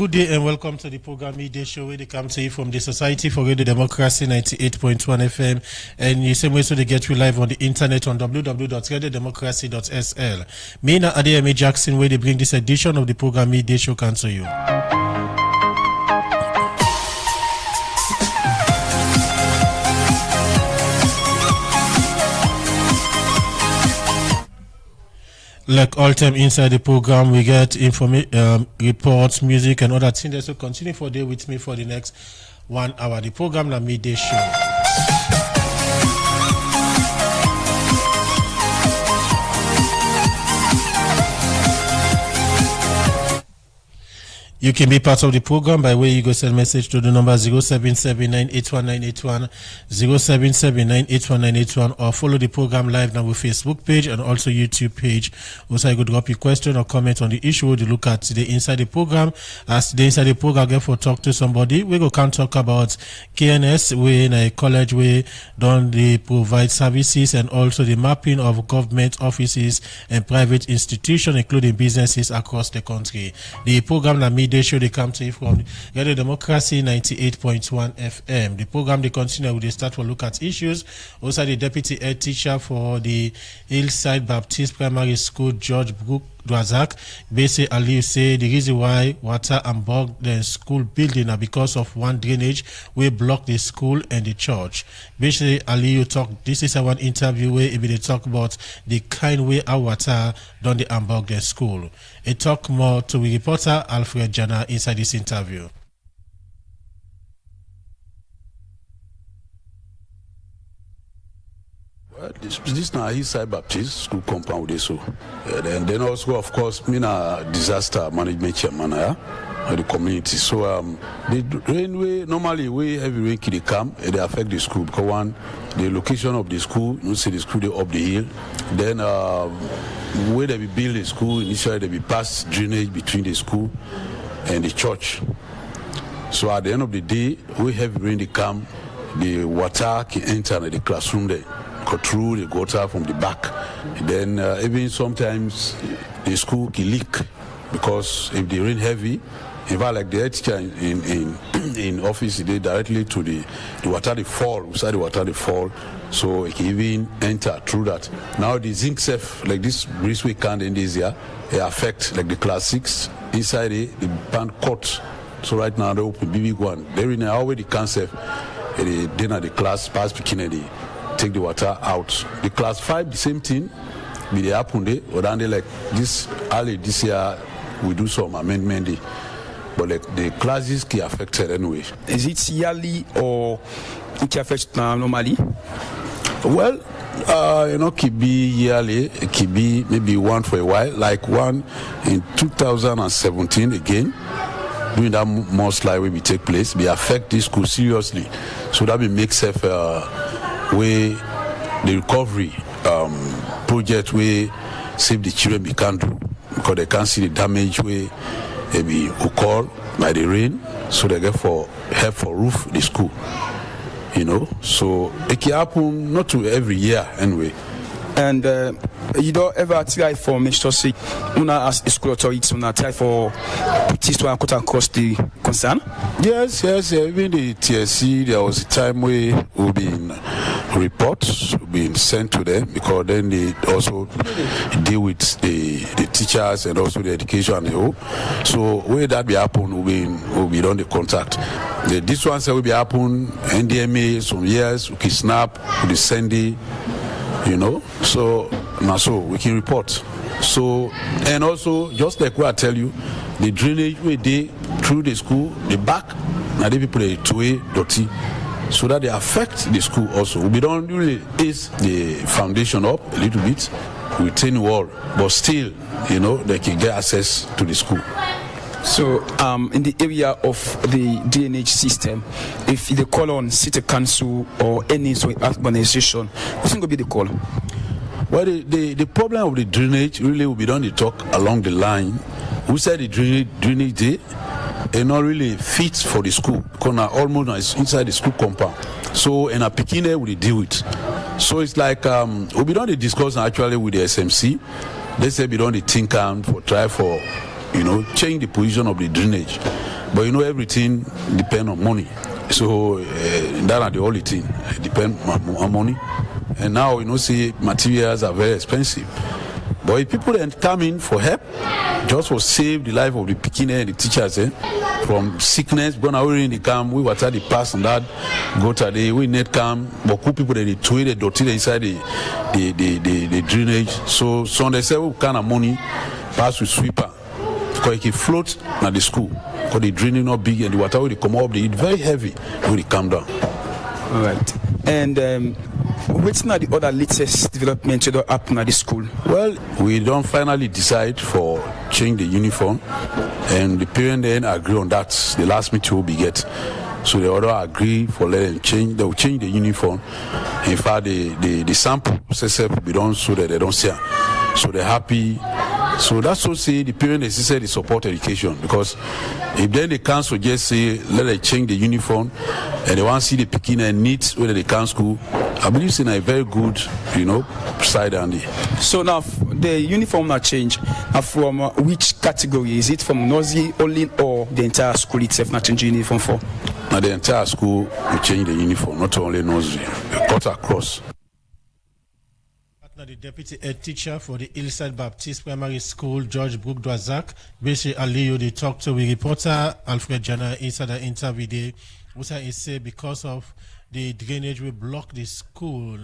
Good day and welcome to the program Midday Show, where they come to you from the Society for Radio Democracy 98.1 FM, and the same way so they get you live on the internet on www.radiodemocracy.sl. Me na Adeyemi Jackson, where they bring this edition of the program Midday Show can to you. Like all time inside the program, we get reports, music, and other things. So continue for day with me for the next 1 hour. The program, La Midday Show. You can be part of the program by way you go send message to the number 0779819181, 0779819181, or follow the program live now with Facebook page and also YouTube page. Also, you could drop your question or comment on the issue to look at today inside the program. As today inside the program, get for talk to somebody. We go can talk about KNS, we in a college we don't they provide services and also the mapping of government offices and private institutions, including businesses across the country. The program Midday Show they come to you from Radio Democracy 98.1 FM. The program they continue with the start for look at issues. Also the deputy head teacher for the Hillside Baptist Primary School, George Brook Dwazak, Bese Ali say the reason why water and bog the school building are because of one drainage we block the school and the church. Bese Ali you talk. This is one interview where they talk about the kind way our water done the unbog the school. A talk more to the reporter Alfred Jana inside this interview. This now Hillside Baptist school compound so, and then also of course me na disaster management chairman of the community. So the rainway normally we heavy rain they come they affect the school because one the location of the school you see the school they up the hill, then where they build the school initially they be past drainage between the school and the church. So at the end of the day we heavy rain they come, the water can enter the classroom there. Go through the gutter from the back. Then even sometimes the school can leak because if they rain heavy, in fact like the teacher in office they directly to the water they fall, inside the water they fall, so it can even enter through that. Now the zinc safe like this breezeway can in this year, they affect like the class 6 inside the band cut. So right now they open big one. They're in already can safe. Then at the class pass beginning take the water out. The class 5, the same thing. Be the happen day, or then they like this early this year we do some amendment. But like the classes get affected anyway. Is it yearly or it affects normally? Well, could be yearly, it could be maybe one for a while, like one in 2017 again. During that most likely will take place, we affect this school seriously. So that will make safe where the recovery project where save the children we can't do because they can't see the damage where they be occurred by the rain, so they get for help for roof the school. So it can happen not to every year anyway. And you don't ever try for make sure say una as a school authority una try for put this one cut across the concern? Yes. Even the TSC there was a time where we've been reports being sent to them because then they also deal with the teachers and also the education and the whole. So where that be happen will be done the contact. This one say will be happen NDMA some years we can snap with the Sandy. So now so we can report. So and also just like what I tell you, the drainage we did through the school, the back, now the people they two-way dirty, so that they affect the school also. We don't really raise the foundation up a little bit, retaining wall, but still, they can get access to the school. So, in the area of the drainage system, if they call on city council or any organization, what's going to be the call? Well, the problem of the drainage really will be done to talk along the line. We said the drainage day, it not really fits for the school because now almost inside the school compound. So, in a Pekine, we deal with. So it's like we'll be done to discuss actually with the SMC. They say we don't think for try for change the position of the drainage. But everything depends on money. So that are the only thing. It depends on money. And now, see, materials are very expensive. But if people then come in for help, just for save the life of the Pekin and the teachers from sickness, because now we're in the camp, we water the pass on that, go to the, we need camp, but cool people that they tweet the dirty inside the drainage. So they say, what kind of money pass with sweeper? Because it can float at the school. Because the draining not big and the water will come up, they very heavy when they come down. All right. And what's not the other latest development that happen at the school? Well, we don't finally decide for change the uniform, and the parent then agree on that. The last meeting will be get. So they all agree for let them change. They will change the uniform. In fact, the sample process will be done so that they don't see. So they're happy. So that's what say the parent is said they support education, because if then the council just say let them change the uniform and they want to see the Pekin and needs whether they can school, I believe it's in a very good side and So now the uniform not change. From which category? Is it from nursery only or the entire school itself not changing uniform for? Now the entire school will change the uniform, not only nursery, cut across. The deputy head teacher for the Hillside Baptist Primary School, George Brook Dwazak, Beshi Aliyu, they talked to the reporter Alfred Jana inside the interview day, which he said because of the drainage will block the school,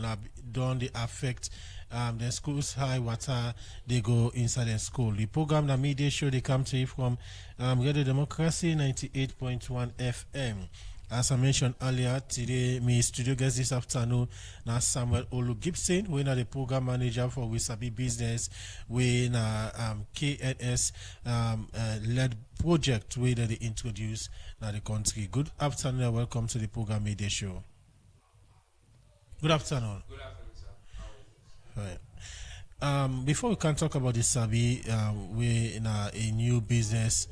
don't they affect the school's high water, they go inside the school. The program, the media show, they come to you from Radio Democracy 98.1 FM. As I mentioned earlier, today, my studio guest this afternoon, now Samuel Olu Gibson, who is the program manager for We Sabi Business, we KNS led project where they introduce now the country. Good afternoon and welcome to the program media show. Good afternoon. Good afternoon, sir. All right. Before we can talk about the Sabi, we in a new business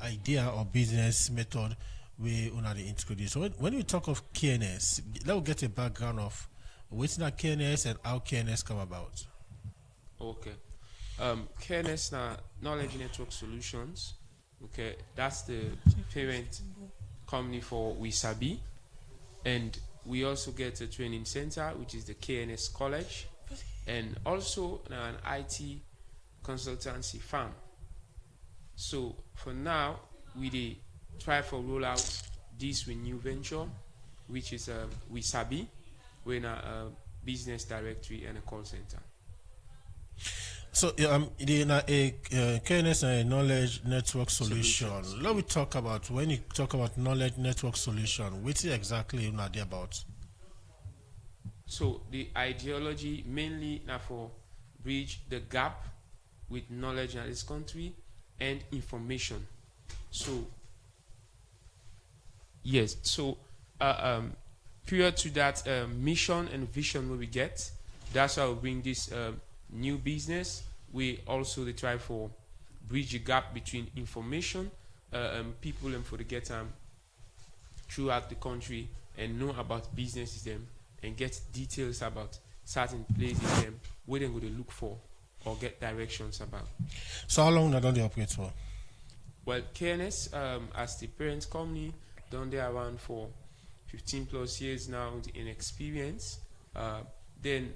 idea or business method we already introduced. So when we talk of KNS, let's get a background of what's that KNS and how KNS come about. Okay. KNS na Knowledge Network Solutions. Okay, that's the parent company for We Sabi, and we also get a training center, which is the KNS College, and also an IT consultancy firm. So for now, we try for roll out this with new venture, which is We Sabi, we're in a business directory and a call center. So the KNS a knowledge network solution. Let me talk about, when you talk about knowledge network solution, what is exactly you know about? So the ideology mainly now for bridge the gap with knowledge in this country and information. So yes, so prior to that mission and vision where we get, that's how we bring this new business. We also try for bridge the gap between information people and for the get throughout the country and know about businesses them and get details about certain places them where they're going to look for or get directions about. So how long don't they operate for? Well, KNS as the parent company done there around for 15 plus years now in experience. Then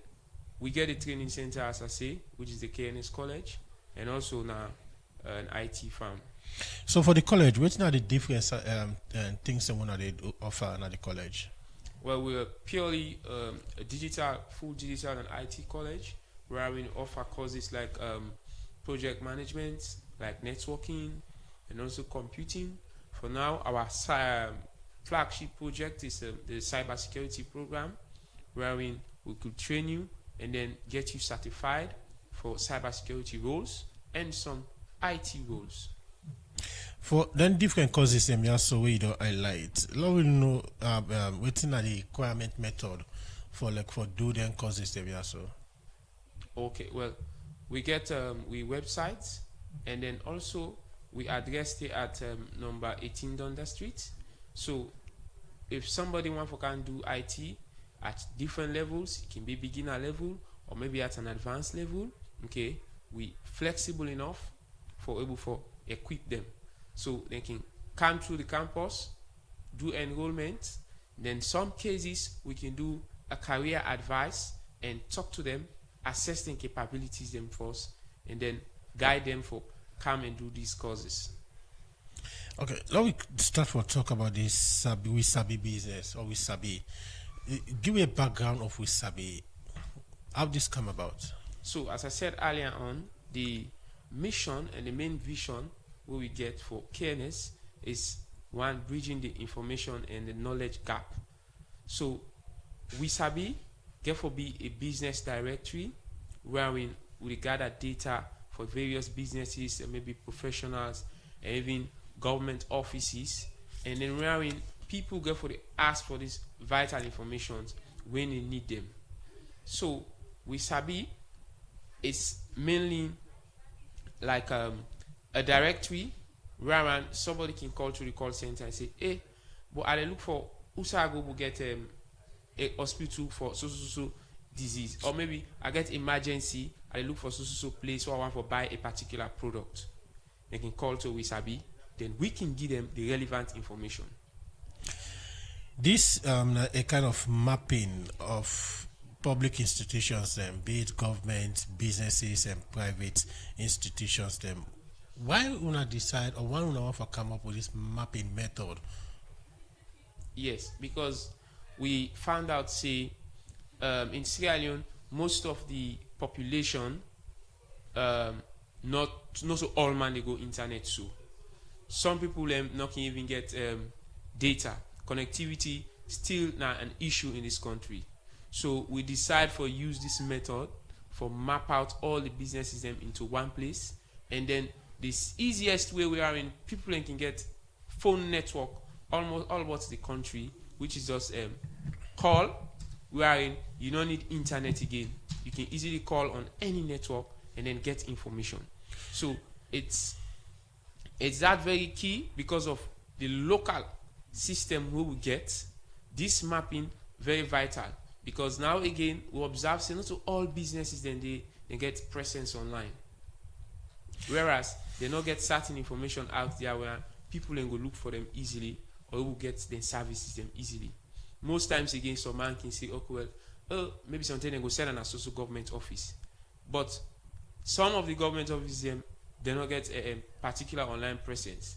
we get a training center, as I say, which is the KNS College, and also now an IT firm. So for the college, what are the different things that they offer at the college? Well, we're purely a full digital and IT college, where we offer courses like project management, like networking, and also computing. For now, our flagship project is the cybersecurity program, where we could train you and then get you certified for cybersecurity roles and some IT roles. For then different courses, so we don't highlight. Let we know what's the requirement method for do them courses so. Okay, well, we get we websites, and then also we address it at number 18 Dundas Street. So if somebody can do IT at different levels, it can be beginner level or maybe at an advanced level. Okay, we flexible enough for able for equip them, so they can come through the campus, do enrollment. Then some cases we can do a career advice and talk to them, assess their capabilities them first, and then guide them for come and do these courses. Okay, let me start for talk about this Sabi business or Sabi. Give me a background of Sabi. How this come about? So as I said earlier on, the mission and the main vision what we get for KNS is one, bridging the information and the knowledge gap. So Sabi therefore be a business directory wherein we gather data for various businesses and maybe professionals and even government offices, and then wherein people therefore ask for this vital information when they need them. So Sabi is mainly like a directory wherein somebody can call to the call center and say, hey, but I look for Usago will get a hospital for so disease, or maybe I get emergency, I look for so place where I want to buy a particular product. They can call to Sabi, then we can give them the relevant information. This a kind of mapping of public institutions, be it government, businesses, and private institutions. Why una decide, or why una want to come up with this mapping method? Yes, because we found out, say, in Sierra Leone, most of the population, not so all man they go internet. So some people not can even get data. Connectivity still not an issue in this country. So we decide for use this method for map out all the businesses them into one place, and then this easiest way we are in, people can get phone network almost all over the country, which is just call. We are in, you don't need internet again. You can easily call on any network and then get information. So it's that very key because of the local system we will get. This mapping very vital, because now again we observe say not to all businesses then they get presence online, whereas they not get certain information out there where people can go look for them easily, or will get the services them easily. Most times again some man can say, okay, well, maybe something they go send an associate government office, but some of the government offices them they not get a particular online presence,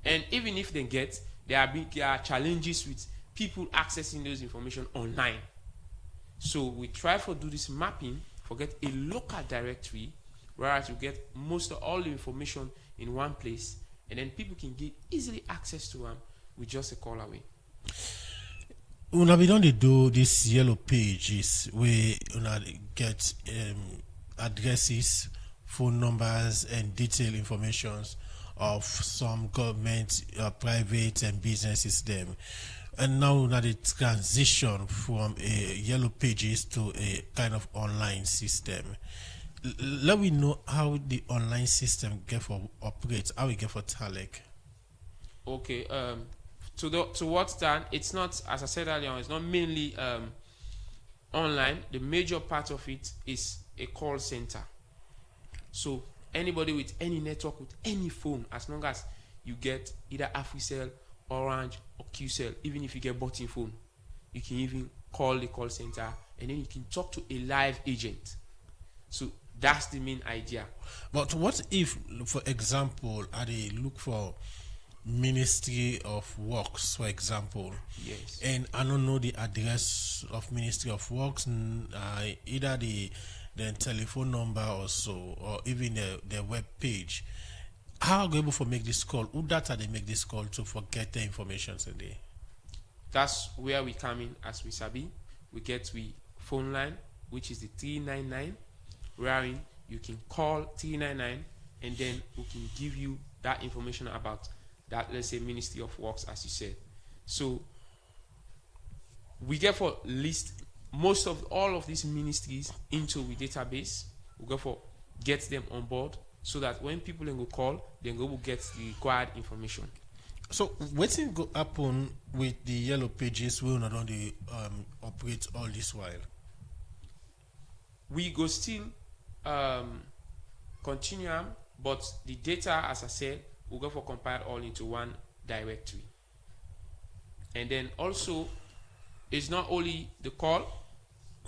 and even if they get, there are challenges with people accessing those information online. So we try to do this mapping, for get a local directory, whereas you get most of all the information in one place, and then people can get easily access to them with just a call away. Una be don't do these yellow pages where una get addresses, phone numbers, and detailed informations of some government, private, and businesses them. And now the transition from a yellow pages to a kind of online system. Let me know how the online system get for operates, how we get for Talek. Okay, to what's done, it's not, as I said earlier on, it's not mainly online. The major part of it is a call center. So anybody with any network, with any phone, as long as you get either AfriCell, Orange, or QCell, even if you get button phone, you can even call the call center and then you can talk to a live agent. So that's the main idea. But what if, for example, they look for Ministry of Works, for example? Yes. And I don't know the address of Ministry of Works, either the telephone number or so, or even the web page. How are you able to make this call? Who data they make this call to forget the information today? That's where we come in as Sabi. We get we phone line, which is the 399, wherein you can call 399 and then we can give you that information about that, let's say, Ministry of Works, as you said. So we get for list most of all of these ministries into the database. We go for get them on board, so that when people then go call, then go will get the required information. So what's go happen with the yellow pages we not only operate all this while? We go still continue but the data, as I said, will go for compiled all into one directory. And then also, it's not only the call,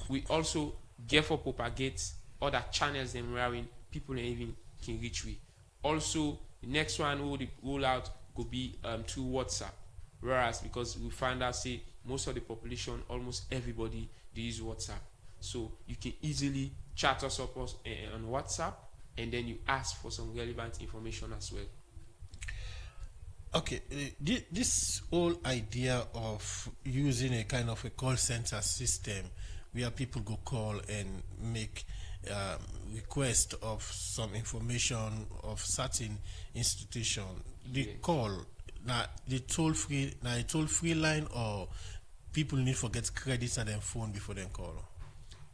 we also get for propagate other channels them wherein people even can reach we. Also, the next one will roll out could be through WhatsApp. Whereas because we find out say most of the population, almost everybody, they use WhatsApp. So you can easily chat us up on WhatsApp, and then you ask for some relevant information as well. Okay, this whole idea of using a kind of a call center system where people go call and make request of some information of certain institution, the call, now the toll free line, or people need to get credits at their phone before they call?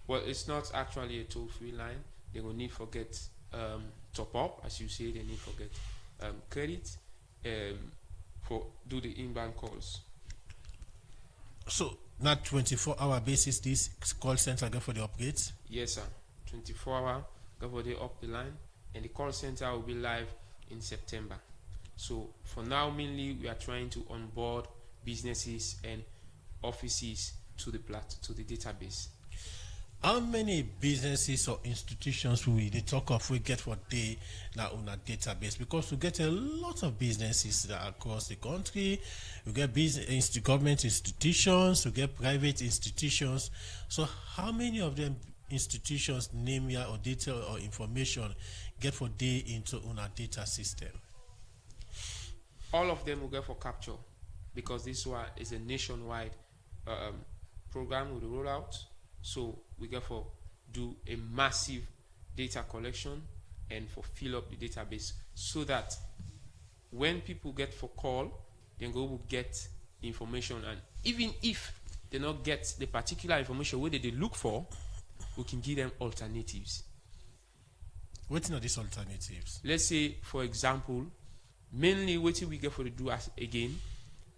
Well, it's not actually a toll free line. They will need to get top up, as you say. They need to get credit for do the inbound calls. So not 24-hour basis this call center go for the upgrades? Yes, sir. 24-hour go for the up the line, and the call center will be live in September. So for now, mainly we are trying to onboard businesses and offices to the database. How many businesses or institutions we talk of we get for day now on a database? Because we get a lot of businesses that are across the country. We get government institutions, we get private institutions. So how many of them institutions, name here or data or information, get for day into on a data system? All of them will get for capture, because this one is a nationwide program with the rollout. So we get for do a massive data collection and for fill up the database, so that when people get for call, then go will get information, and even if they not get the particular information where they look for, we can give them alternatives. What are these alternatives? Let's say, for example, mainly what we get for the do as again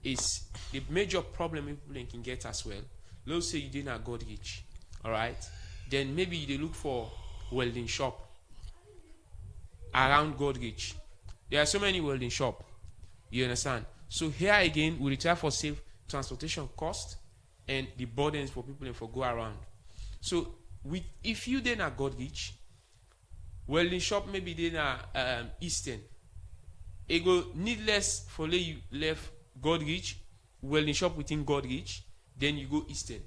is the major problem people can get as well. Let's say you didn't God reach. All right, then maybe they look for welding shop around Godrich. There are so many welding shop, you understand? So here again, we try for save transportation cost and the burdens for people and for go around. So if you then are Godrich, welding shop maybe then are Eastern. It go needless for you left Godrich, welding shop within Godrich, then you go Eastern.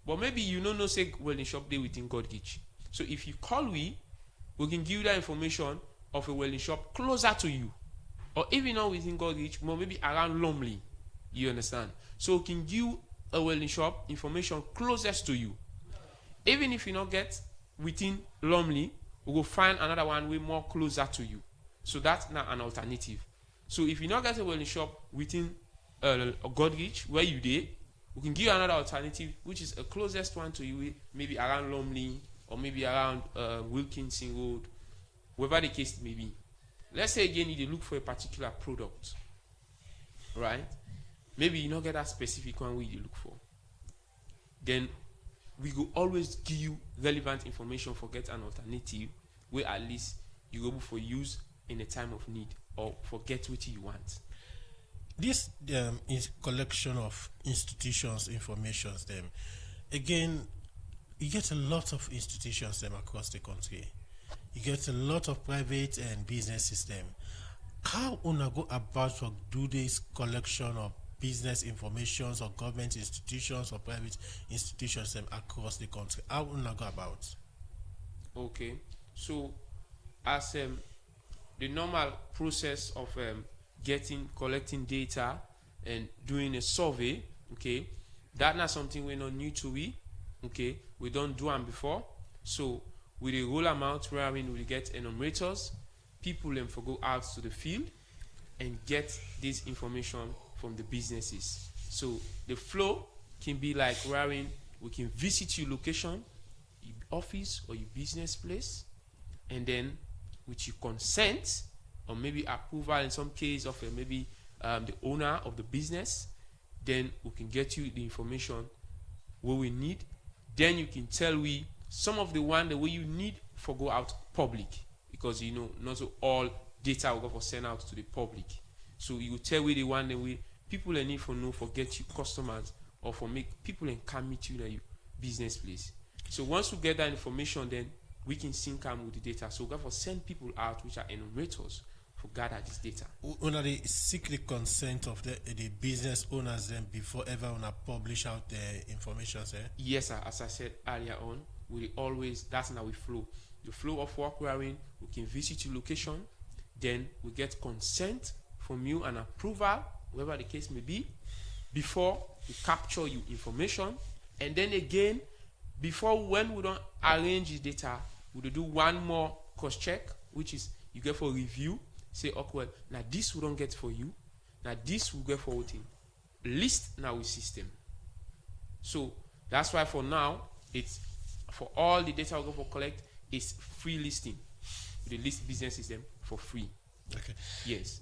But maybe you don't know say welding shop there within Godrich. So if you call we can give you that information of a welding shop closer to you, or even not within Godrich, but maybe around Lumley. You understand? So we can give a welding shop information closest to you. Even if you not get within Lumley, we will find another one way more closer to you. So that's not an alternative. So if you not get a welding shop within Godrich, where you there, we can give you another alternative, which is a closest one to you, maybe around Lumley or maybe around Wilkinson Road, wherever the case may be. Let's say again you look for a particular product, right? Maybe you not get that specific one where you look for. Then we will always give you relevant information for get an alternative where at least you go for use in a time of need or forget what you want. This is collection of institutions, informations, them. Again, you get a lot of institutions them across the country. You get a lot of private and business system. How una go about to do this collection of business informations or government institutions or private institutions them across the country? How una go about? Okay, so as the normal process of collecting data and doing a survey, okay, that's not something we're not new to we, okay, we don't do them before. So with a roll amount where we get enumerators, people then for go out to the field and get this information from the businesses. So the flow can be like wherein we can visit your location, your office or your business place, and then with your consent or maybe approval in some case of maybe the owner of the business, then we can get you the information what we need. Then you can tell we some of the way you need for go out public. You because not so all data will go for send out to the public. So you tell where they want the way people they need for know for get you customers or for make people and come meet you in your business place. So once we get that information, then we can sync them with the data. So we go for send people out which are enumerators for gather this data. Una they seek the consent of the business owners then before ever una publish out the information, sir? Yes, sir. As I said earlier on, we always, that's how we flow. The flow of work we are in, we can visit your location, then we get consent from you and approval, whatever the case may be, before we capture your information. And then again, before when we don't arrange the data, we do one more cross check, which is you get for review. Say, okay, well, now this we don't get for you. Now this we get for voting. List now with system. So that's why for now, it's for all the data we go for collect, it's free listing. The list business system for free. Okay. Yes.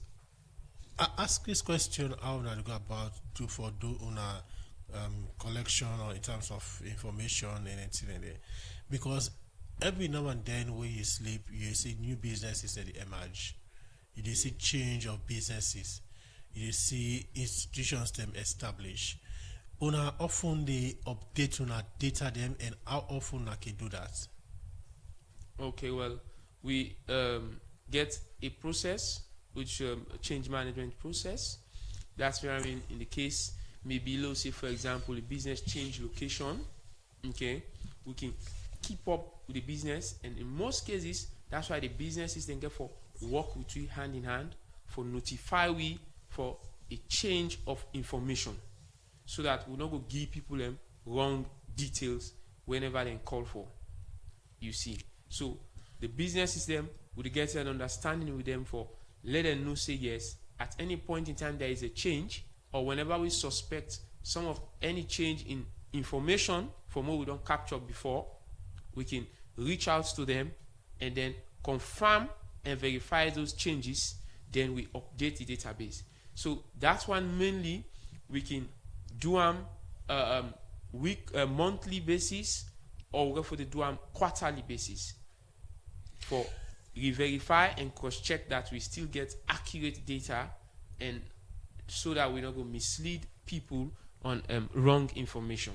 I ask this question how na go about do una collection or in terms of information and anything in there. Because every now and then when you sleep, you see new businesses that emerge. You see change of businesses. You see institutions them establish. Una often they update una data them, and how often I can do that? Okay, well, we get a process which change management process. That's where in the case maybe let's say for example the business change location. Okay, we can keep up with the business, and in most cases that's why the businesses then get for work with you hand in hand for notify we for a change of information, so that we not go give people them wrong details whenever they call for. You see, so the business system would get an understanding with them for let them know say yes at any point in time there is a change, or whenever we suspect some of any change in information from what we don't capture before, we can reach out to them and then confirm and verify those changes, then we update the database. So that's one mainly we can do monthly basis, or we go for the do quarterly basis for re-verify and cross-check that we still get accurate data, and so that we don't go mislead people on wrong information.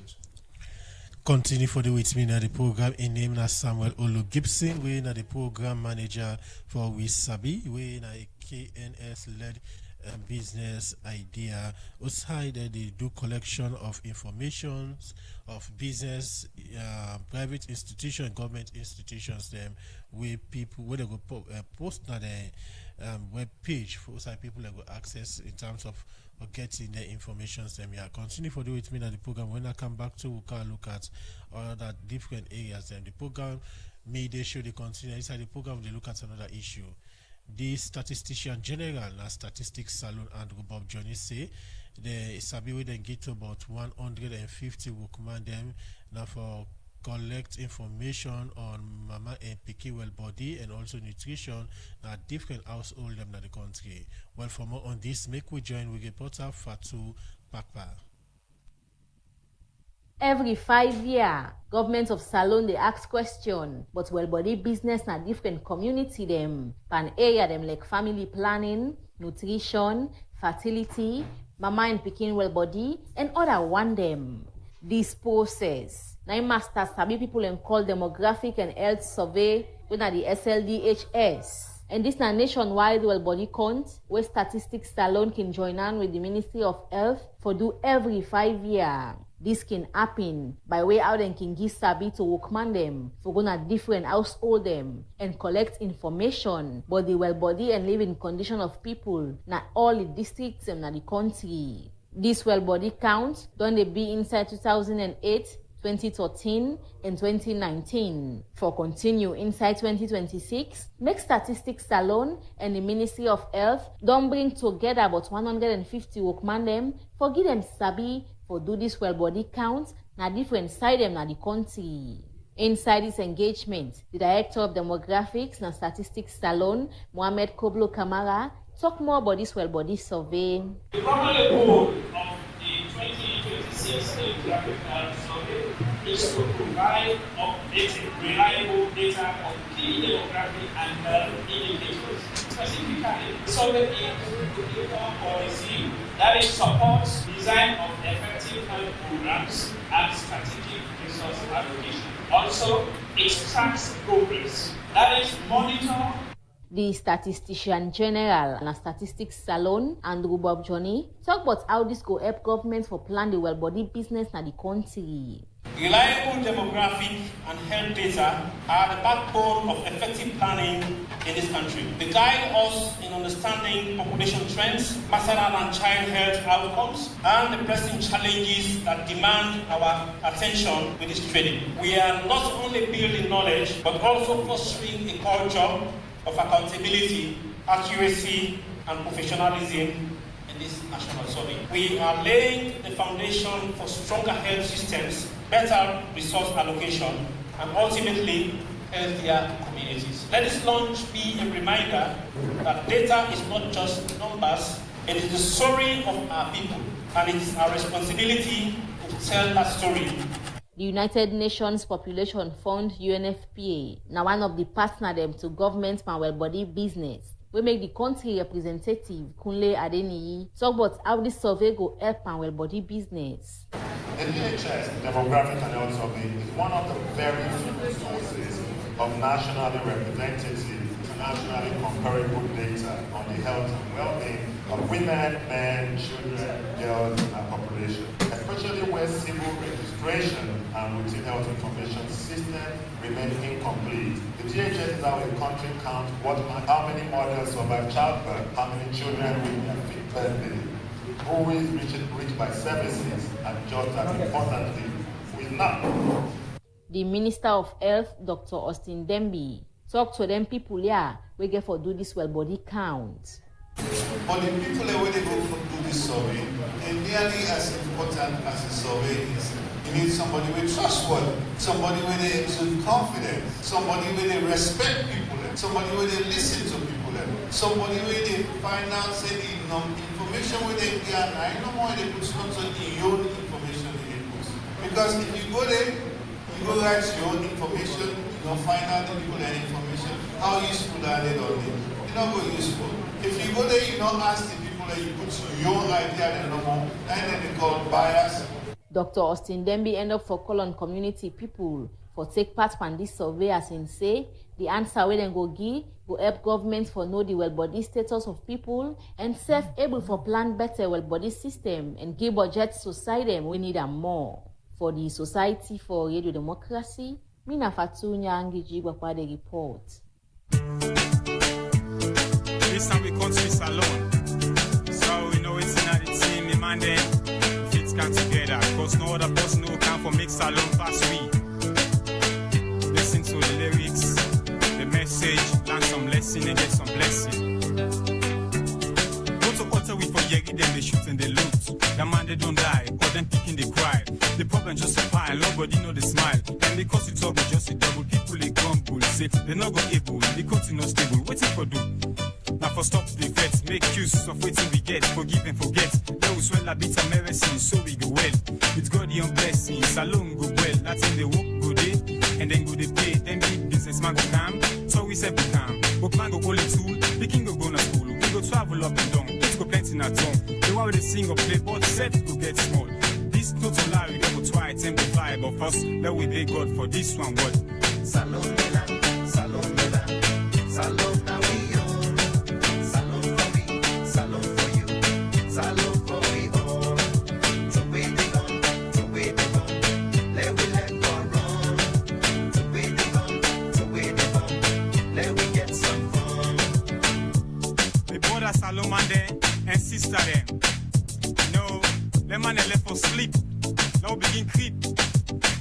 Continue for the with me in the program. In name na Samuel Olu Gibson. We na the program manager for We Sabi. We na a KNS led business idea. Outside they do collection of informations of business, private institutions, government institutions. Them where people where they go post na the web page for outside people that go access in terms of getting the information. Yeah, continue for the with me at the program. When I come back to, we can look at other different areas. And the program may they show the continue inside the program. They look at another issue. The statistician general, na statistics salon, Andrew Bob Johnny say the Sabi we then get about 150 workmen them now for collect information on mama and picky well body and also nutrition na different household them in the country. Well, for more on this, make we join with reporter Fatu Pakpa. Every 5 years, government of Salon they ask question, but well body business na different community them, pan area them like family planning, nutrition, fertility, mama and pikin well body, and other one them. This process now master Sabi people and call demographic and health survey when at the SLDHS. And this na nationwide well body count where statistics Salon can join on with the Ministry of Health for do every 5 years. This can happen by way out and can give Sabi to workman them for gonna different household them and collect information about the well body and living condition of people not all the districts and the country. This well body count done they be inside 2008, 2013 and 2019. For continue inside 2026, make statistics Salon and the Ministry of Health don't bring together about 150 workman them for give them Sabi for do this well body count na different side them na the country. Inside this engagement, the director of demographics and statistics Salon, Mohamed Koblo Kamara, talk more about this well body survey. The primary goal of the 2026 demographic survey is to provide updated, reliable data on key demographic and health indicators. Specifically, survey income policy that is supports design of effective health programs and strategic resource allocation. Also, it tracks progress. That is monitor. The Statistician General and a Statistics Salon, Andrew Bob Johnny, talk about how this go help government for plan the well-body business in the country. Reliable demographic and health data are the backbone of effective planning in this country. They guide us in understanding population trends, maternal and child health outcomes, and the pressing challenges that demand our attention with this training. We are not only building knowledge, but also fostering a culture of accountability, accuracy, and professionalism in this national survey. We are laying the foundation for stronger health systems, better resource allocation, and ultimately healthier communities. Let this launch be a reminder that data is not just numbers, it is the story of our people, and it is our responsibility to tell that story. The United Nations Population Fund, UNFPA, now one of the partner them to government and well-body business. We make the country representative, Kunle Adeniyi, talk about how this survey go help and well-body business. The DHS Demographic and Health Survey is one of the very few sources of nationally representative, internationally comparable data on the health and well-being of women, men, children, girls, and our population, especially where civil registration and routine health information systems remain incomplete. The DHS is how a country counts how many mothers survive childbirth, how many children with a fit birthday, who is reached by services, and just as importantly, who is not. The Minister of Health, Dr. Austin Demby, talk to them people here we get for do this well-body count. For the people that when they go for do this survey, they're nearly as important as the survey is. You need somebody with trustworthy, somebody with exude confidence, somebody with they respect people, somebody with they listen to people, somebody with they find out say the information where they get. I know more they put sponsor your own information in the post. Because if you go there, you go write your own information, you find out the people that information, how useful are they on it? It's not very useful. If you go there, you don't ask the people that you put your idea no more, and then they call bias. Dr. Austin Demby end up for call on community people for take part in this survey as in say the answer where then go give go help government for know the well-body status of people and self-able for plan better well-body system and give budget society we need them more. For the Society for Radio Democracy, Mina Fatunya Angiji Gwakwa the report. This time we come to this alone. So we know it's not the team, the man then fits come together. Cause no other person who can for mix alone past we. Listen to the lyrics, the message, learn some lesson and get some blessing. Go to utter we for Yegi, then they shoot and they loot. The man they don't die, or them picking they cry. The problem just a pile, nobody know the smile. And because you talk just a double, people they grumble, say they not go able, the country not stable, waiting for do. Now for stop the vets, make use of waiting we get, forgive and forget. Then we swell a bit of medicine, so we go well. With God the blessings, alone go well. That's in the work go day, and then go they pay. Then big businessman go come, so we say we come. Bookman go only tool, the king go to school. We go travel up and down, let's go plenty in our tongue. The one with the sing or play, but set go get small. This not to lie, we go twice and fly, but first, let we thank God for this one word. Salon Mela, Salon Mela, Salon now we on. Salon for me, Salon for you, Salon for we all. To wait the gun, let we let go run. To wait the gun, let we get some fun. The brother Salon man there and sister there. No, the man they left for sleep. Now begin creep.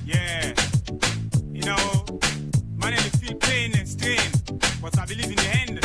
Yeah. You know, man, they feel pain and strain. But I believe in the end,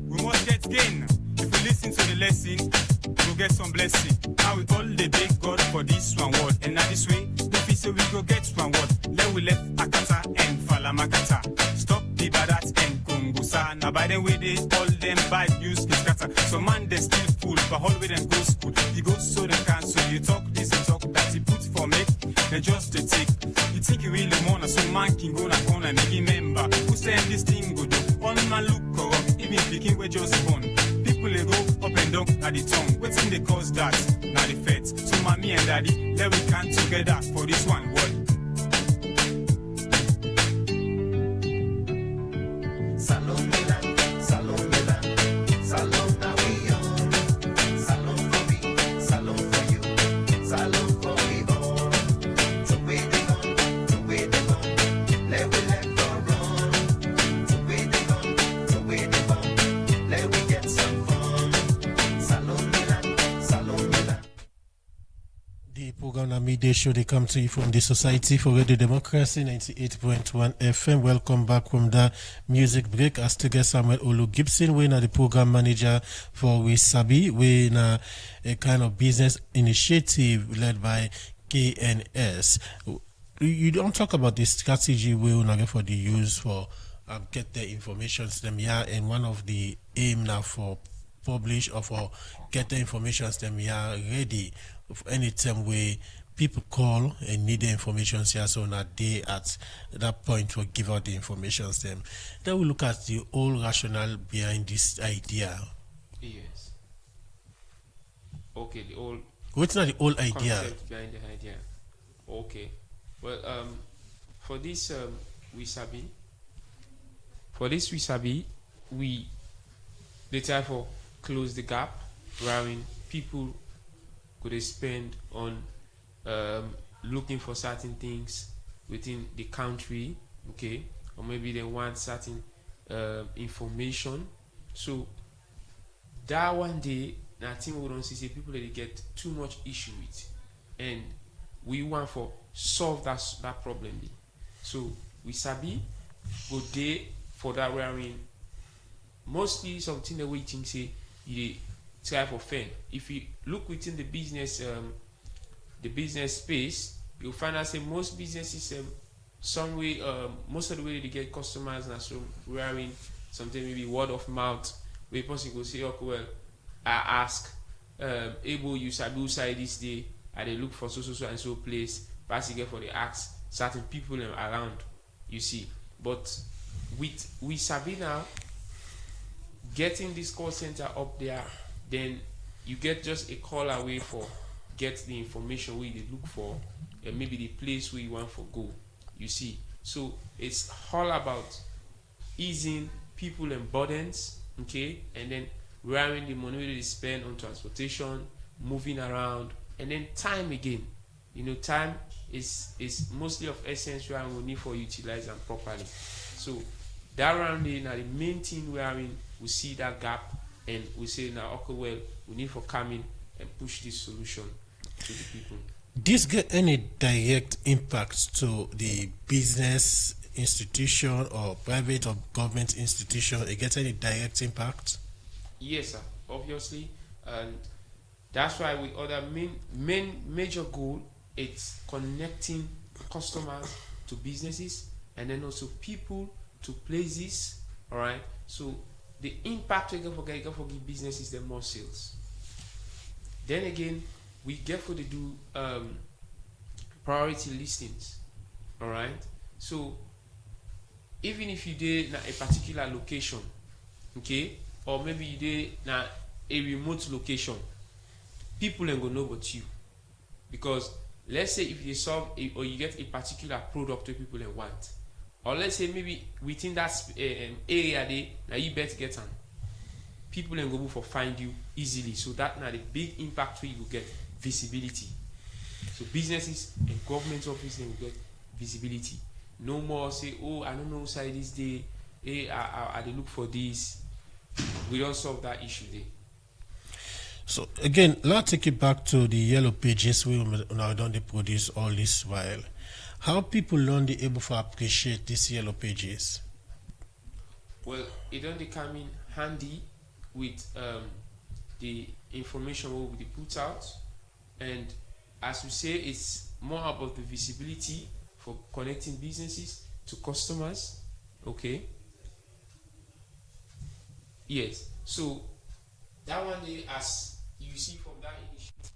we must get gain. If we listen to the lesson, we'll get some blessing. Now we all the big God for this one word. And now this way, if we say we go get one word, then we left Akata and Falamakata. Stop the badat and Kungusa. Now by the way, they all them bad news is scatter. So man, they still fool, but all with them go school. You go so they can, so you talk this and talk that, you put for me, they just a tick. You think you really kill the money, so man can go na corner, make remember. Who said this thing go do? All man look corrupt, even speaking with just born. People they go up and down at the tongue. What's in the cause that? Now the feds. So mommy and daddy, let we come together for this one word. Salon Milan, Salon Milan, Salon now we on. Salon for me, Salon for you, Salon for we all. To wait the gun, to wait the gun, let we let go run. To wait the gun, to wait the gun, let we get some fun. Salon Milan, Salon Milan. The program na midday show they come to you from the Society for Radio Democracy 98.1 FM. Welcome back from the music break. As to get Samuel Olu Gibson, we na the program manager for We Sabi. We na a kind of business initiative led by KNS. You don't talk about the strategy we will get for the use for get the information them here, and one of the aim now for publish or for get the information them here ready of any time where people call and need the information here, so that they at that point will give out the information them. Then we look at the whole rationale behind this idea. Yes. Okay, the whole What's not the whole idea? concept behind the idea. Okay. Well, for this We Sabi, we the try for close the gap wherein people could spend on looking for certain things within the country, okay, or maybe they want certain information. So that one day, I think we don't see people that they get too much issue with, and we want for solve that problem. So We Sabi go there for that wherein mostly something that we think say you try for fun. If you look within the business space, you'll find out say most businesses some way most of the way they get customers and so wearing something maybe word of mouth where person go say, okay, well, I ask able you sabi who side this day, I they look for so and so place, pass get for the ask certain people around, you see. But with We Sabi now, getting this call center up there, then you get just a call away for get the information where you look for, and maybe the place where you want for go, you see. So it's all about easing people and burdens, okay, and then wearing the money they spend on transportation, moving around, and then time again. You know, time is mostly of essence where we need for utilize them properly. So that round now the main thing where we see that gap and we say now, okay, well, we need for coming and push this solution to the people. This get any direct impact to the business institution or private or government institution? It gets any direct impact? Yes, sir, obviously, and that's why we other major goal, it's connecting customers to businesses and then also people to places. All right, so the impact we get for businesses, the more sales. Then again, we get for to do priority listings. All right, so even if you did a particular location, okay, or maybe you did a remote location, people ain't gonna know but you, because let's say if you solve or you get a particular product that people want, or let's say maybe within that area there, now you better get them. People ain't go for find you easily. So that now the big impact where you will get visibility. So businesses and government offices will get visibility. No more say, oh, I don't know who side this day. Hey, I they look for this. We don't solve that issue there. So again, let's take it back to the yellow pages we now don't produce all this while. How people learn the able to appreciate these yellow pages? Well, it only come in handy with the information we will be put out, and as we say, it's more about the visibility for connecting businesses to customers. Okay. Yes. So that one day, as you see from that initiative.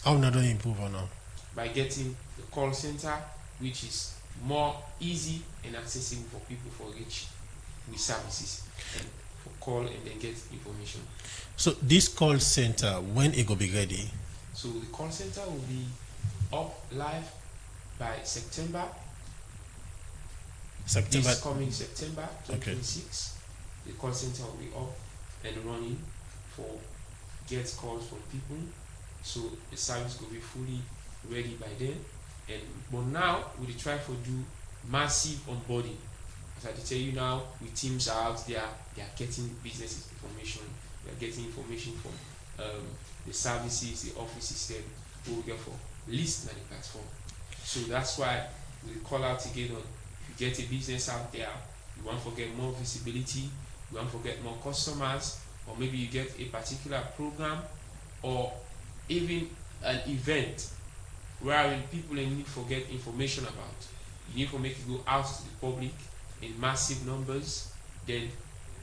How not do improve or no? By getting the call center, which is more easy and accessible for people for reach with services and for call and then get information. So this call center, when it will be ready? So the call center will be up live by September. This coming September 2026. Okay. The call center will be up and running for get calls from people. So the service will be fully ready by then. But now we try to do massive onboarding. As I tell you now, with teams are out there, they are getting business information, they are getting information from the services, the office system, who will get for list on the platform. So that's why we call out again on if you get a business out there, you want to get more visibility, you want to get more customers, or maybe you get a particular program or even an event where people need to get information about. You need to make it go out to the public in massive numbers, then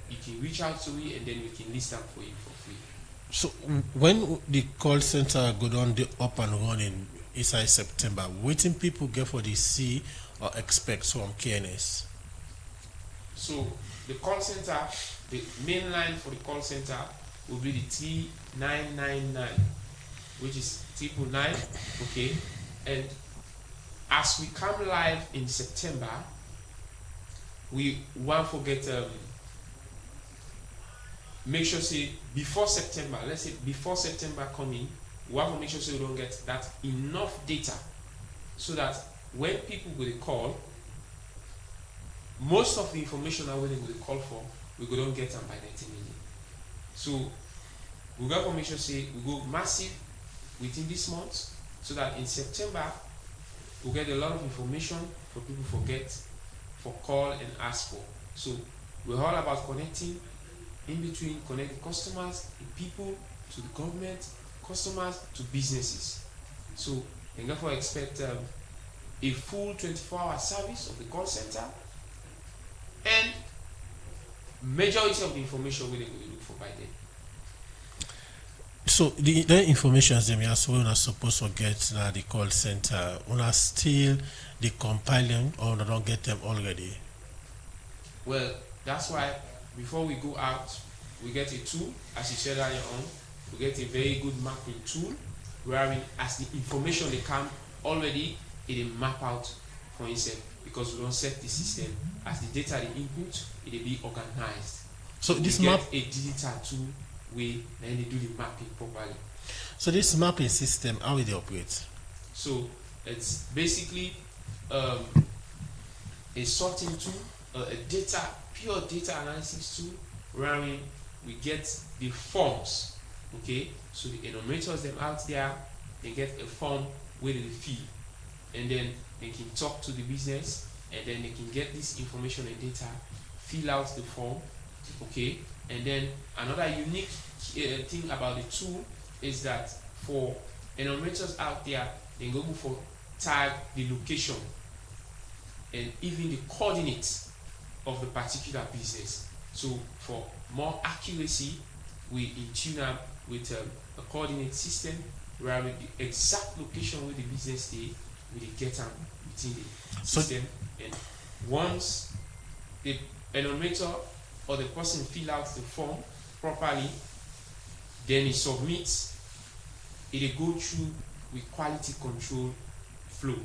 you can reach out to it and then we can list them for you for free. So when the call center go down the up and running inside September, waiting people get for the see or expect from KNS? So the call center, the main line for the call center will be the 3999, which is 999, okay? And as we come live in September, we won't forget make sure say before September, let's say before September coming, we want to make sure so we don't get that enough data so that when people will call, most of the information that we will call for, we don't get them by 90 million. So we got to make sure say we go massive within this month so that in September we'll get a lot of information for people to get, for call and ask for. So we're all about connecting in between, connecting customers, the people to the government, customers to businesses. So you can therefore expect a full 24-hour service of the call center, and majority of the information we will look for by then. So the information we are supposed to get at the call center, we are still the compiling or we don't get them already? Well, that's why before we go out, we get a tool, as you said earlier on, we get a very good mapping tool, wherein as the information they come already, it will map out for itself, because we don't set the system as the data they input, it will be organized. So this we map get a digital tool way, then they do the mapping properly. So this mapping system, how will they operate? So it's basically a sorting tool, a pure data analysis tool, wherein we get the forms. Okay, so the enumerators them out there, they get a form where they fill, and then they can talk to the business, and then they can get this information and data, fill out the form. Okay, and then another unique thing about the tool is that for enumerators out there, they go for tag the location and even the coordinates of the particular business. So for more accuracy, we in tune up with a coordinate system where with the exact location where the business is, we get them within the system. And once the enumerator or the person fill out the form properly, then it submits, it will go through with quality control flow.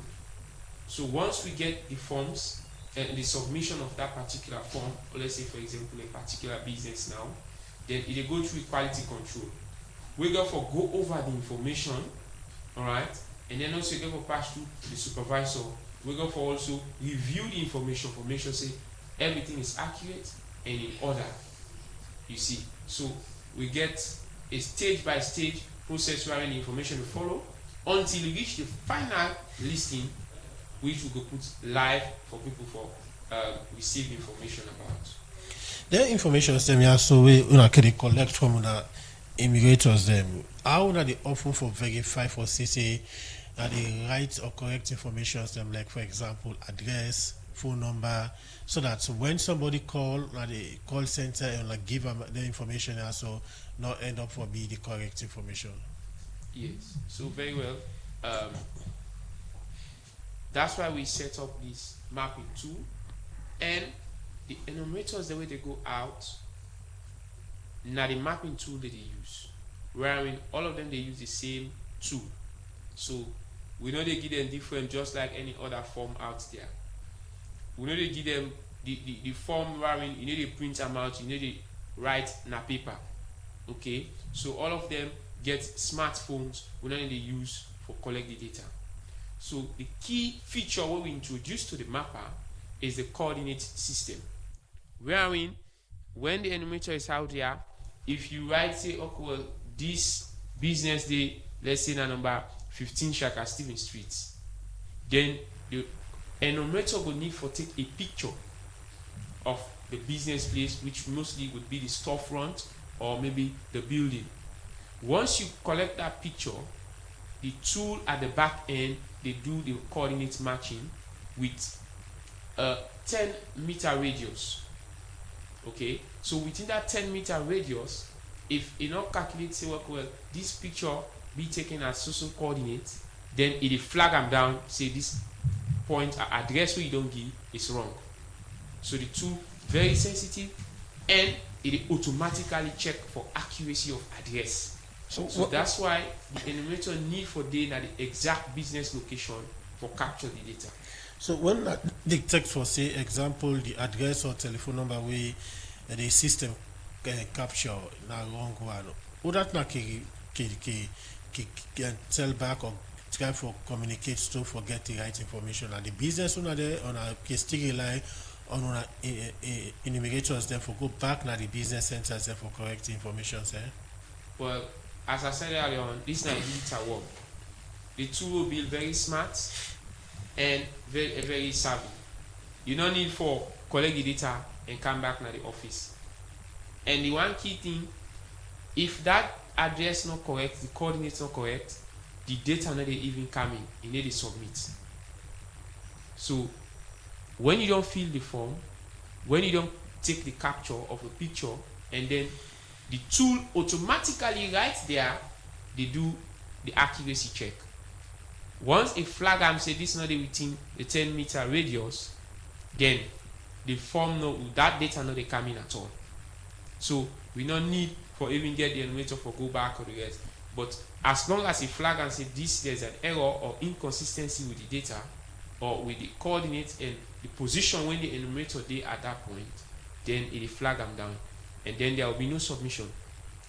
So once we get the forms and the submission of that particular form, or let's say for example a particular business now, then it will go through quality control. We go over the information, all right, and then also go for pass through the supervisor. We go for also review the information for make sure say everything is accurate and in order. You see, so we get a stage by stage process where the information will follow until we reach the final listing, which we go put live for people for receive information about. The information them also we can collect from the immigrators them. How are they often for verify for CC the right or correct information them, like for example address, phone number, so that when somebody call at the call center and like give them the information also not end up for be the correct information? Yes. So very well. That's why we set up this mapping tool, and the enumerators, the way they go out, now the mapping tool that they use, wherein all of them they use the same tool. So we know they give them different, just like any other form out there. We know they give them the form wherein you need to print them out, you need to write in a paper. Okay, so all of them get smartphones we know they use for collect the data. So the key feature what we introduce to the mapper is the coordinate system, wherein when the enumerator is out there, if you write say, okay, well, this business day, let's say number 15 Shaka Stevens Street, then the enumerator will need for take a picture of the business place, which mostly would be the storefront or maybe the building. Once you collect that picture, the tool at the back end, they do the coordinate matching with a 10-meter radius. Okay, so within that 10-meter radius, if you not calculate, say, well, this picture be taken as social coordinates, then it flag them down, say this point address where you don't give is wrong. So the tool very sensitive, and it automatically check for accuracy of address. So that's why the enumerator need for data the exact business location for capture the data. So when they take for say example the address or telephone number where the system capture na wrong one, would that not can tell back or try for communicate to forget the right information, and the business owner there on a case still rely on our enumerators then for go back na the business centers then for correct information, sir? Well, as I said earlier on, this is not digital work. The tool will be very smart and very savvy. You don't need for collect the data and come back to the office. And the one key thing, if that address not correct, the coordinates not correct, the data not even come in, you need to submit. So when you don't fill the form, when you don't take the capture of a picture, and then the tool automatically right there, they do the accuracy check. Once a flag am say this is not within the 10-meter radius, then the form that data not they come in at all. So we don't need for even get the enumerator for go back or the rest. But as long as a flag and say there's an error or inconsistency with the data or with the coordinates and the position when the enumerator they at that point, then it flag them down, and then there will be no submission.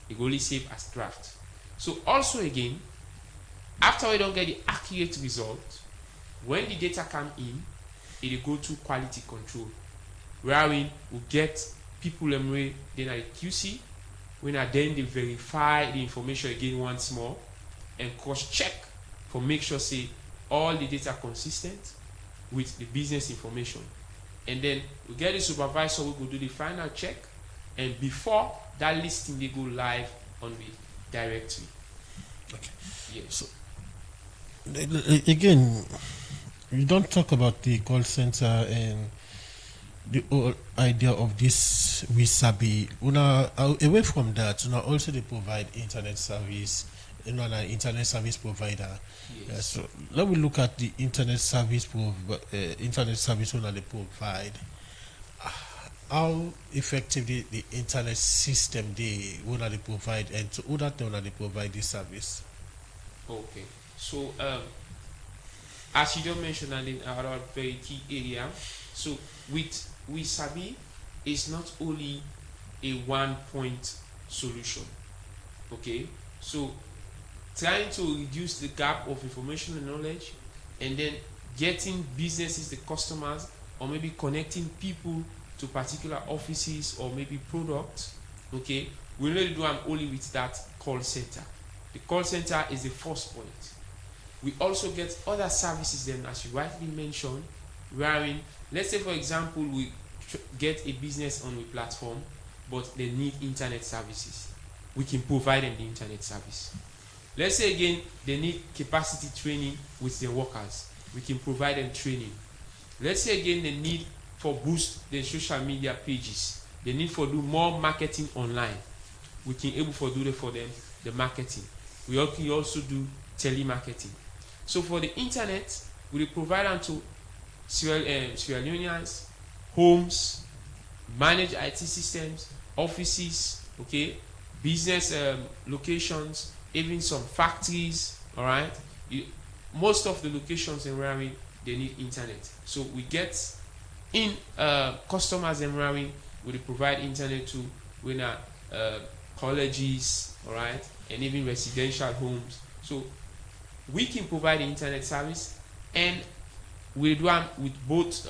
It will only save as draft. So also again, after we don't get the accurate result, when the data come in, it will go to quality control, where we will get people then at the QC, when then they verify the information again once more and cross check for make sure say all the data consistent with the business information. And then we get the supervisor who will do the final check, and before that listing they go live on the directory. Okay. Yes. So again, you don't talk about the call center and the whole idea of this we Sabi. Away from that, also they provide internet service. An internet service provider. Yes. So let me look at the internet service owner they provide. How effective the internet system they provide, and to who that they provide this service. Okay. So as you don't mention another very key area, so with we Sabi is not only a one-point solution. Okay. So trying to reduce the gap of information and knowledge, and then getting businesses, the customers, or maybe connecting people to particular offices or maybe products. Okay, we really do them only with that call center. The call center is the first point. We also get other services then, as you rightly mentioned, wherein, let's say for example, we get a business on a platform, but they need internet services. We can provide them the internet service. Let's say again, they need capacity training with their workers. We can provide them training. Let's say again, they need for boost their social media pages. They need for do more marketing online. We can able for do that for them, the marketing. We also do telemarketing. So for the internet, we provide them to Sierra Leoneans, homes, manage IT systems, offices, okay, business locations, even some factories. All right, most of the locations in Rari, they need internet. So we get in customers in Rari, we provide internet to colleges, all right, and even residential homes. So we can provide the internet service, and we do one with both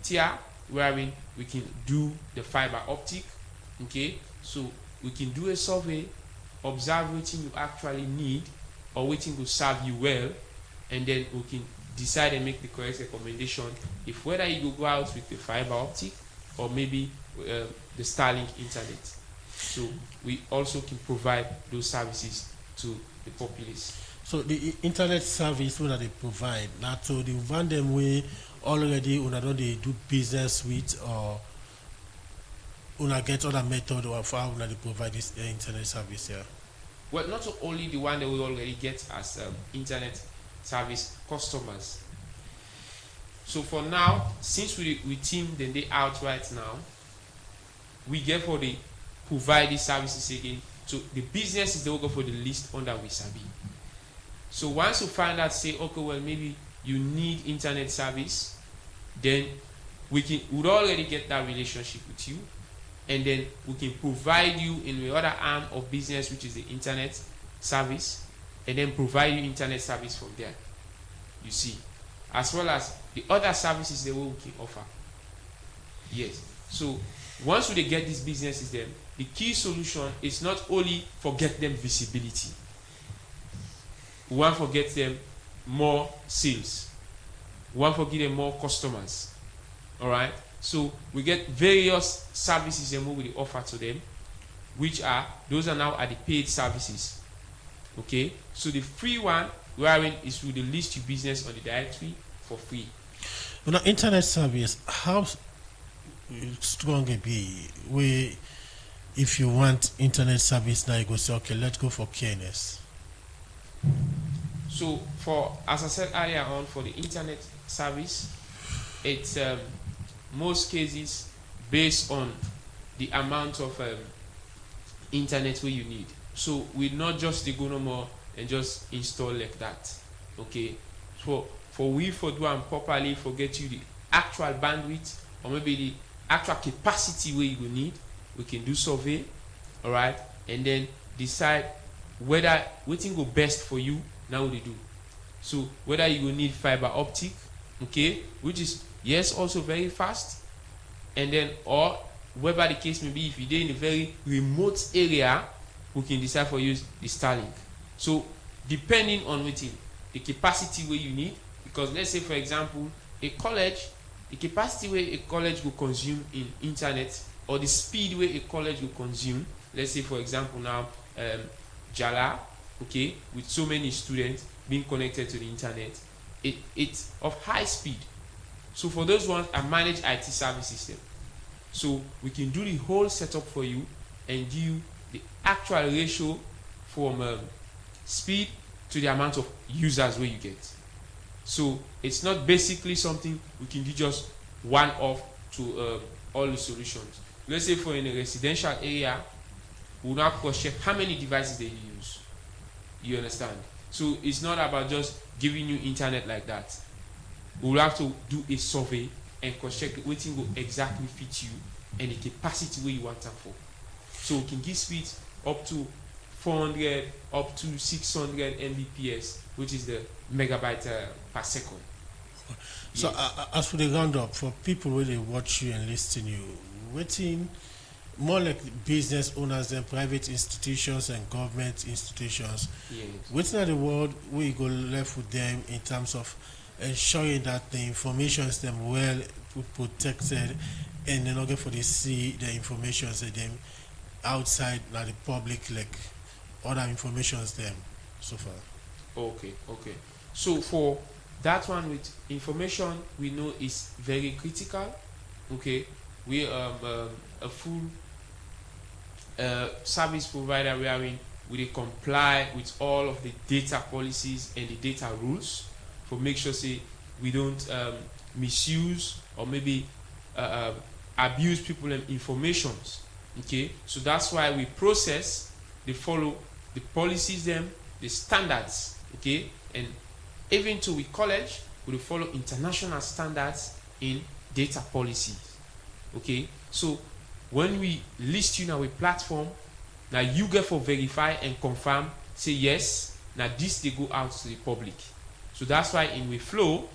tier, wherein we can do the fiber optic. Okay, so we can do a survey, observe what you actually need or what will serve you well, and then we can decide and make the correct recommendation if whether you go out with the fiber optic or maybe the Starlink internet. So we also can provide those services to the populace. So the internet service that they provide, not so the one them way already they do business with, or get other method or how they provide this internet service here. Well, not only the one that we already get as internet service customers. So for now, since we team the day out right now, we get for the provide these services again. So the business is the worker for the list under We Sabi. So once you find out, say, okay, well, maybe you need internet service, then we would already get that relationship with you, and then we can provide you in the other arm of business, which is the internet service, and then provide you internet service from there. You see, as well as the other services that we can offer. Yes. So once we get these businesses, then the key solution is not only for get them visibility. We want to get them more sales. We want to give them more customers. All right. So we get various services and what we offer to them, those are now the paid services. Okay. So the free one, wherein is with the list your business on the directory for free. Well, now, internet service, how strong it be? If you want internet service now, you go say, okay, let's go for KNS. So as I said earlier on, for the internet service, it's most cases based on the amount of internet where you need. So we not just go no more and just install like that. Okay. So for do them properly, get you the actual bandwidth or maybe the actual capacity where you will need, we can do survey, all right, and then decide whether what thing go best for you. Now they do. So whether you will need fiber optic, okay, which is yes also very fast, and then or whatever the case may be, if you're in a very remote area, we can decide for use the Starlink. So depending on what the capacity where you need, because let's say for example a college, the capacity where a college will consume in internet, or the speed where a college will consume, let's say for example now Jala, okay, with so many students being connected to the internet, it's of high speed. So for those ones, I manage IT service system. So we can do the whole setup for you and give you the actual ratio from speed to the amount of users where you get. So it's not basically something we can do just one off to all the solutions. Let's say for in a residential area, we'll now check how many devices they use. You understand? So it's not about just giving you internet like that. We'll have to do a survey and check what will exactly fit you and the capacity where you want them for. So we can give speeds up to 400 up to 600 Mbps, which is the megabyte per second. So yes. As for the roundup, for people where they watch you and listen to you, waiting more like business owners and private institutions and government institutions, yes. What's not the world where you go left with them in terms of ensuring that the information is them well protected and in order for they see the information that them outside like the public, like other information is them so far. Okay. So for that one with information, we know is very critical. Okay, we a full service provider wherein we comply with all of the data policies and the data rules for make sure say we don't misuse or maybe abuse people and informations. Okay, so that's why we process, they follow the policies, them, the standards. Okay, and even to we college, we follow international standards in data policies. Okay, so when we list you now a platform, now you get for verify and confirm, say yes, now this they go out to the public. So that's why in we flow,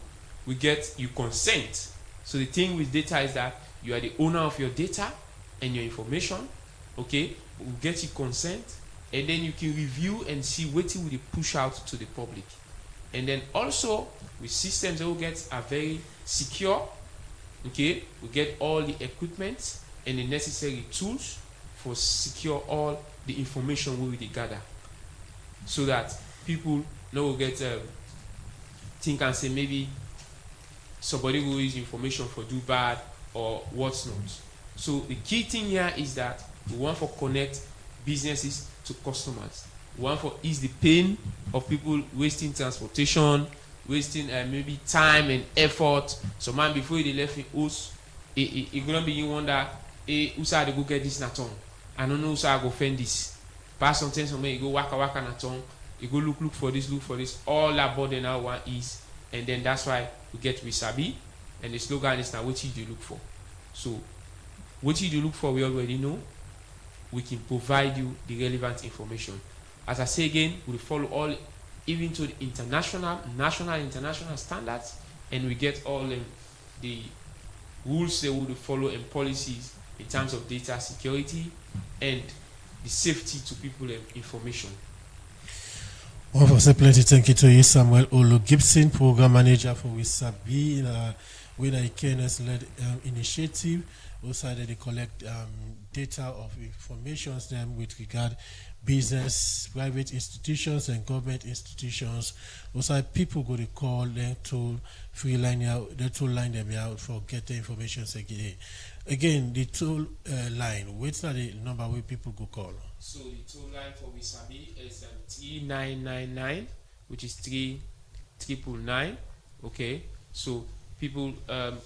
we get you consent. So the thing with data is that you are the owner of your data and your information. Okay, we get you consent, and then you can review and see what will they push out to the public. And then also with systems that we get are very secure. Okay, we get all the equipment and the necessary tools for secure all the information we will gather, so that people no get think and say maybe somebody will use information for do bad or what's not. So the key thing here is that we want to connect businesses to customers. We want to ease the pain of people wasting transportation, wasting maybe time and effort. So man, before they left in house, it gonna be you wonder, who's I go get this naton? I don't know who's I go find this. Pass sometimes somewhere you go waka naton, you go look for this. All that body now one is, and then that's why we get We Sabi, and the slogan is now what you look for. So what you look for, we already know. We can provide you the relevant information. As I say again, we follow all, even to the international standards, and we get all the rules they would follow and policies in terms of data security and the safety to people and information. One for say plenty thank you to you, Samuel Olo Gibson, Program Manager for We Sabi, with a KNS led initiative. Also, they collect data of information them with regard business, private institutions, and government institutions. Also, people go to call them to free line out, the tool line them out for get the information again. Again, the tool line. What's the number where people go call? So the tool line for We Sabi is 3999, which is 3999. Okay, so people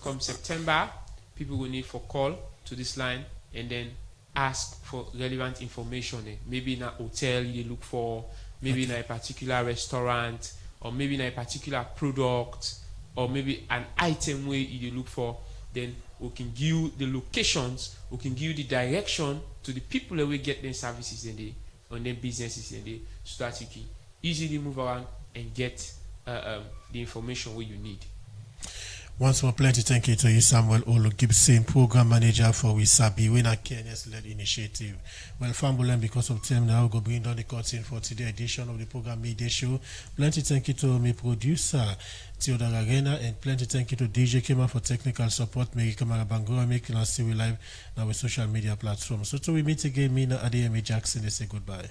come September, people will need for call to this line and then ask for relevant information. Maybe in a hotel you look for, maybe in a particular restaurant, or maybe in a particular product, or maybe an item where you look for. Then we can give you the locations, we can give you the direction to the people that will get their services in the on their businesses in the, so that you can easily move around and get the information where you need. Once more, plenty thank you to you, Samuel Olo Gibson, Program Manager for We Sabi, when a KNS-led initiative. Well, Fambulan, because of time now, go bring down the curtain for today's edition of the program Midday Show. Plenty thank you to my producer, Theodore Arena, and plenty thank you to DJ Kema for technical support. Mary Kamara Bangura, making us see we live now with social media platforms. So till we meet again, me and Adeyemi Jackson, they say goodbye.